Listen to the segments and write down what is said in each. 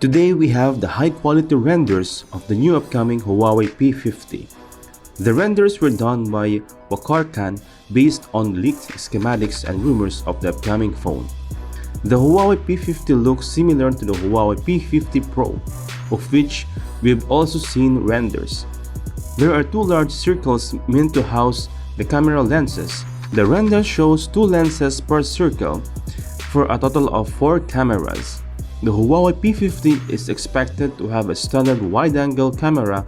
Today we have the high-quality renders of the new upcoming Huawei P50. The renders were done by Wakarkan based on leaked schematics and rumors of the upcoming phone. The Huawei P50 looks similar to the Huawei P50 Pro, of which we've also seen renders. There are two large circles meant to house the camera lenses. The render shows two lenses per circle for a total of 4 cameras. The Huawei P50 is expected to have a standard wide-angle camera,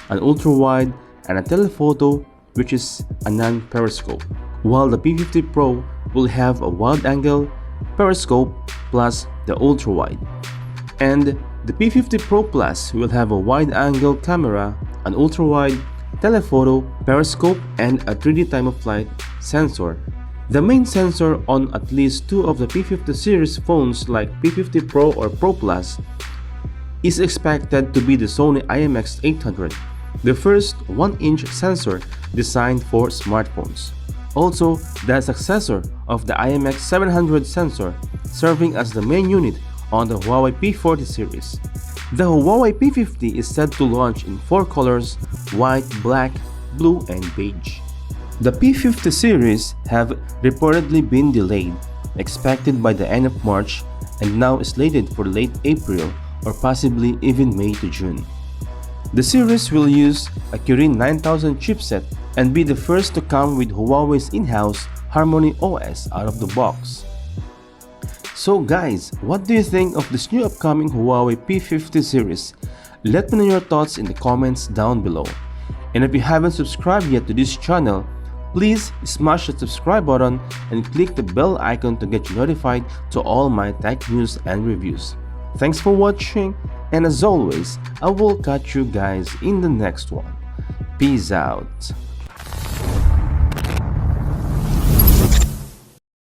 an ultra-wide, and a telephoto, which is a non-periscope, while the P50 Pro will have a wide-angle, periscope, plus the ultra-wide. And the P50 Pro Plus will have a wide-angle camera, an ultra-wide, telephoto, periscope, and a 3D time-of-flight sensor. The main sensor on at least two of the P50 series phones like P50 Pro or Pro Plus is expected to be the Sony IMX800, the first 1-inch sensor designed for smartphones. Also, the successor of the IMX700 sensor, serving as the main unit on the Huawei P40 series. The Huawei P50 is said to launch in 4 colors: white, black, blue, and beige. The P50 series have reportedly been delayed, expected by the end of March, and now slated for late April or possibly even May to June. The series will use a Kirin 9000 chipset and be the first to come with Huawei's in-house Harmony OS out of the box. So guys, what do you think of this new upcoming Huawei P50 series? Let me know your thoughts in the comments down below. And if you haven't subscribed yet to this channel, please smash the subscribe button and click the bell icon to get notified to all my tech news and reviews. Thanks for watching, and as always, I will catch you guys in the next one. Peace out.